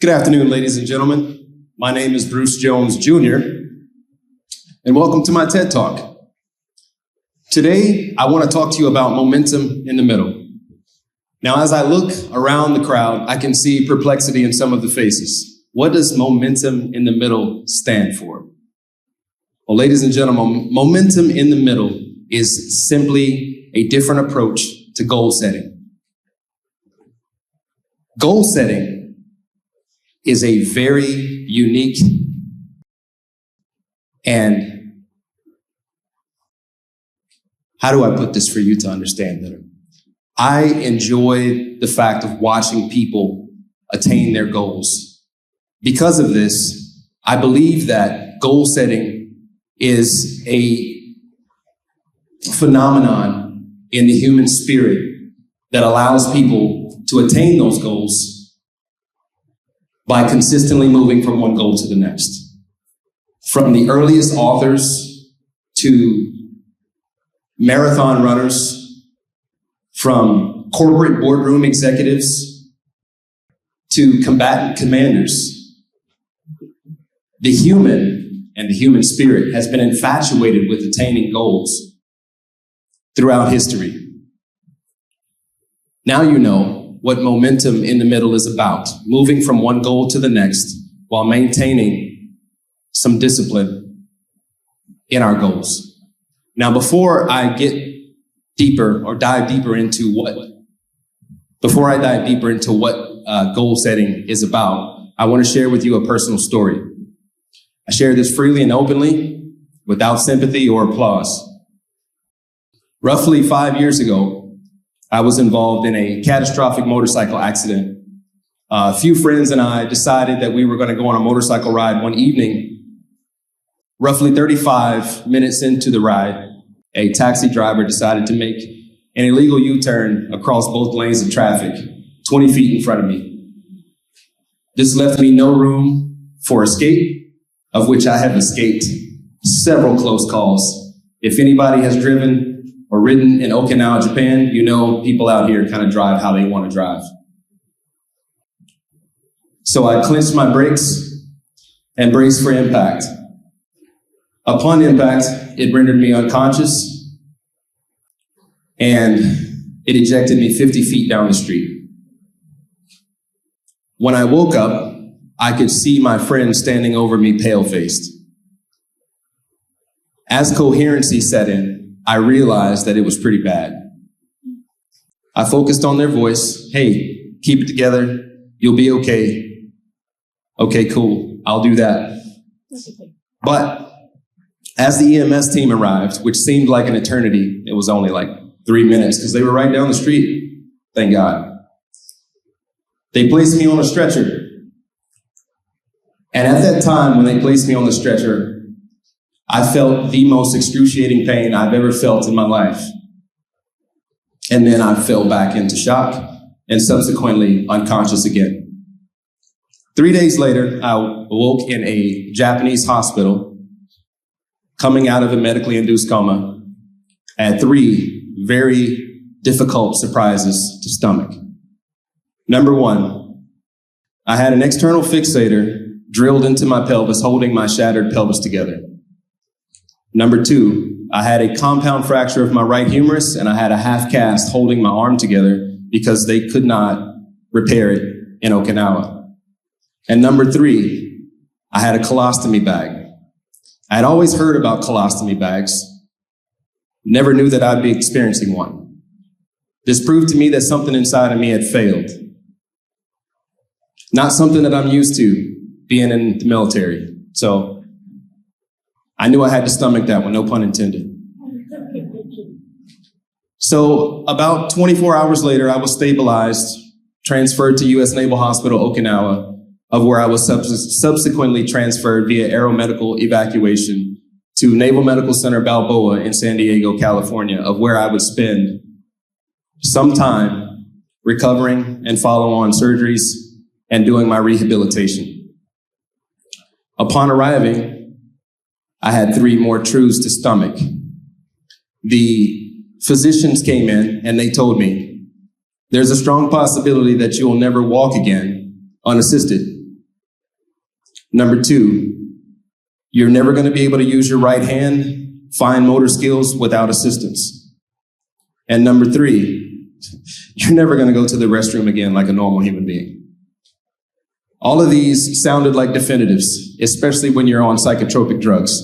Good afternoon, ladies and gentlemen. My name is Bruce Jones Jr., and welcome to my TED Talk. Today, I want to talk to you about momentum in the middle. Now, as I look around the crowd, I can see perplexity in some of the faces. What does momentum in the middle stand for? Well, ladies and gentlemen, momentum in the middle is simply a different approach to goal setting. Goal setting is a very unique and, how do I put this for you to understand better? I enjoy the fact of watching people attain their goals. Because of this, I believe that goal setting is a phenomenon in the human spirit that allows people to attain those goals by consistently moving from one goal to the next. From the earliest authors to marathon runners, from corporate boardroom executives to combatant commanders, the human and the human spirit has been infatuated with attaining goals throughout history. Now you know what momentum in the middle is about, moving from one goal to the next while maintaining some discipline in our goals. Now, before I get deeper or dive deeper into what goal setting is about, I want to share with you a personal story. I share this freely and openly without sympathy or applause. Roughly 5 years ago, I was involved in a catastrophic motorcycle accident. A few friends and I decided that we were going to go on a motorcycle ride one evening. Roughly 35 minutes into the ride, a taxi driver decided to make an illegal U-turn across both lanes of traffic, 20 feet in front of me. This left me no room for escape, of which I have escaped several close calls. If anybody has driven or ridden in Okinawa, Japan, you know people out here kind of drive how they want to drive. So I clenched my brakes and braced for impact. Upon impact, it rendered me unconscious and it ejected me 50 feet down the street. When I woke up, I could see my friend standing over me pale-faced. As coherency set in, I realized that it was pretty bad. I focused on their voice. Hey, keep it together. You'll be okay. Okay, cool. I'll do that. But as the EMS team arrived, which seemed like an eternity, it was only like 3 minutes because they were right down the street. Thank God. They placed me on a stretcher. And at that time, when they placed me on the stretcher, I felt the most excruciating pain I've ever felt in my life. And then I fell back into shock and subsequently unconscious again. 3 days later, I awoke in a Japanese hospital, coming out of a medically induced coma. I had 3 very difficult surprises to stomach. Number 1, I had an external fixator drilled into my pelvis, holding my shattered pelvis together. Number 2, I had a compound fracture of my right humerus and I had a half cast holding my arm together because they could not repair it in Okinawa. And number 3, I had a colostomy bag. I had always heard about colostomy bags, never knew that I'd be experiencing one. This proved to me that something inside of me had failed. Not something that I'm used to being in the military. So I knew I had to stomach that one, no pun intended. So about 24 hours later, I was stabilized, transferred to U.S. Naval Hospital, Okinawa, of where I was subsequently transferred via aeromedical evacuation to Naval Medical Center Balboa in San Diego, California, of where I would spend some time recovering and follow on surgeries and doing my rehabilitation. Upon arriving, I had 3 more truths to stomach. The physicians came in and they told me, there's a strong possibility that you will never walk again unassisted. Number 2, you're never going to be able to use your right hand, fine motor skills without assistance. And number 3, you're never going to go to the restroom again like a normal human being. All of these sounded like definitives, especially when you're on psychotropic drugs.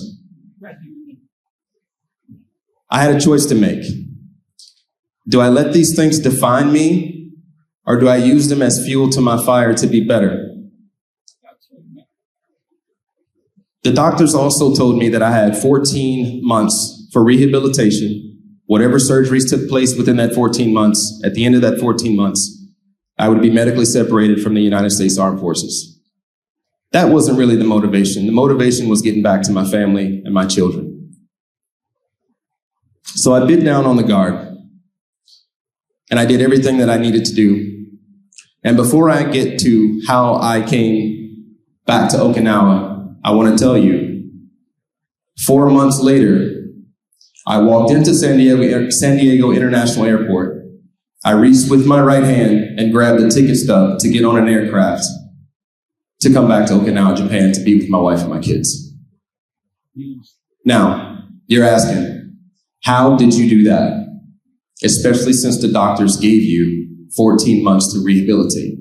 I had a choice to make. Do I let these things define me, or do I use them as fuel to my fire to be better? The doctors also told me that I had 14 months for rehabilitation. Whatever surgeries took place within that 14 months, at the end of that 14 months, I would be medically separated from the United States Armed Forces. That wasn't really the motivation. The motivation was getting back to my family and my children. So I bit down on the guard, and I did everything that I needed to do. And before I get to how I came back to Okinawa, I want to tell you, 4 months later, I walked into San Diego International Airport. I reached with my right hand and grabbed the ticket stub to get on an aircraft to come back to Okinawa, Japan, to be with my wife and my kids. Now, you're asking, how did you do that? Especially since the doctors gave you 14 months to rehabilitate.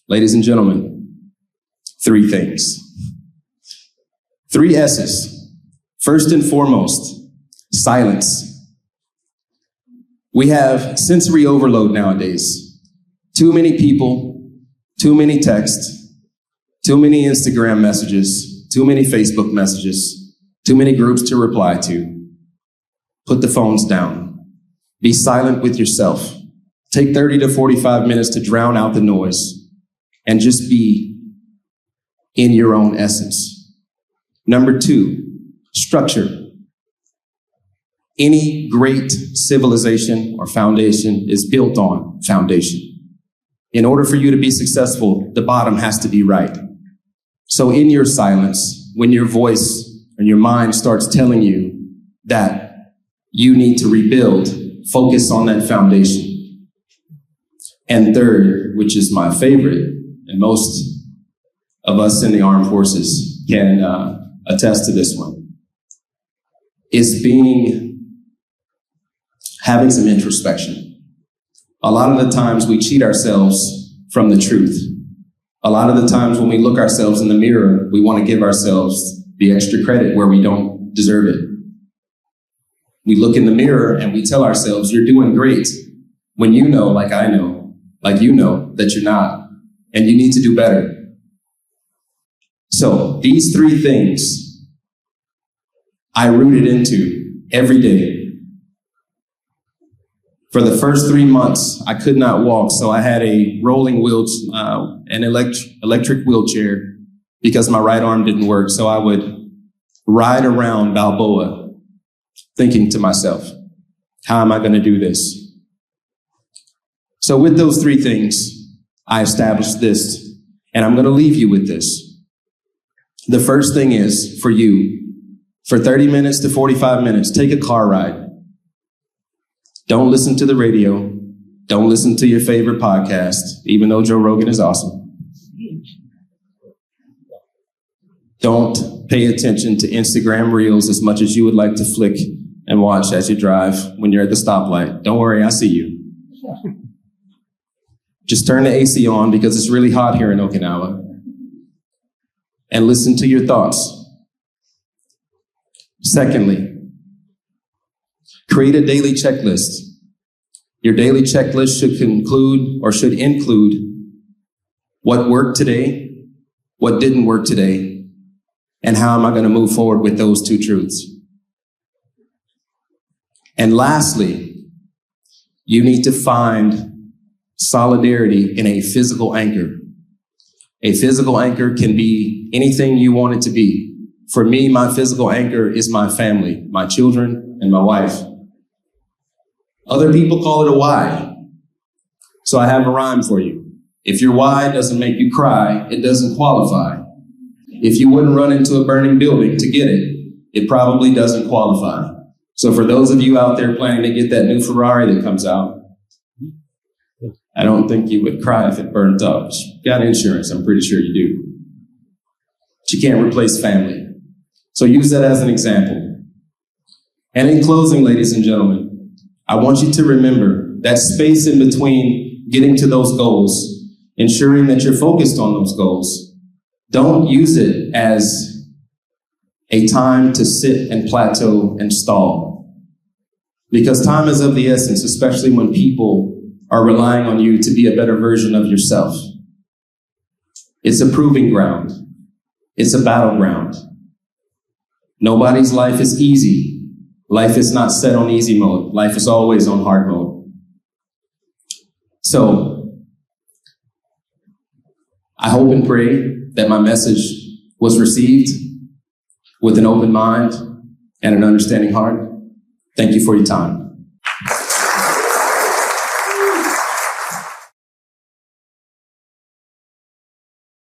Ladies and gentlemen, 3 things. 3 S's. First and foremost, silence. We have sensory overload nowadays. Too many people, too many texts, too many Instagram messages, too many Facebook messages, too many groups to reply to. Put the phones down. Be silent with yourself. Take 30 to 45 minutes to drown out the noise and just be in your own essence. Number 2, structure. Any great civilization or foundation is built on foundation. In order for you to be successful, the bottom has to be right. So in your silence, when your voice and your mind starts telling you that you need to rebuild, focus on that foundation. And third, which is my favorite, and most of us in the armed forces can attest to this one, is having some introspection. A lot of the times we cheat ourselves from the truth. A lot of the times when we look ourselves in the mirror, we want to give ourselves the extra credit where we don't deserve it. We look in the mirror and we tell ourselves, you're doing great, when you know, like I know, like you know, that you're not, and you need to do better. So these 3 things I rooted into every day. For the first 3 months, I could not walk, so I had a rolling an electric wheelchair because my right arm didn't work. So I would ride around Balboa thinking to myself, how am I going to do this? So with those 3 things, I established this, and I'm going to leave you with this. The first thing is, for you, for 30 minutes to 45 minutes, take a car ride. Don't listen to the radio. Don't listen to your favorite podcast, even though Joe Rogan is awesome. Don't pay attention to Instagram Reels as much as you would like to flick and watch as you drive when you're at the stoplight. Don't worry, I see you. Just turn the AC on because it's really hot here in Okinawa. And listen to your thoughts. Secondly, create a daily checklist. Your daily checklist should include what worked today, what didn't work today, and how am I going to move forward with those 2 truths. And lastly, you need to find solidarity in a physical anchor. A physical anchor can be anything you want it to be. For me, my physical anchor is my family, my children, and my wife. Other people call it a why. So I have a rhyme for you. If your why doesn't make you cry, it doesn't qualify. If you wouldn't run into a burning building to get it, it probably doesn't qualify. So for those of you out there planning to get that new Ferrari that comes out, I don't think you would cry if it burned up. You got insurance, I'm pretty sure you do. She can't replace family. So use that as an example. And in closing, ladies and gentlemen, I want you to remember that space in between getting to those goals, ensuring that you're focused on those goals. Don't use it as a time to sit and plateau and stall. Because time is of the essence, especially when people are relying on you to be a better version of yourself. It's a proving ground. It's a battleground. Nobody's life is easy. Life is not set on easy mode. Life is always on hard mode. So, I hope and pray that my message was received with an open mind and an understanding heart. Thank you for your time.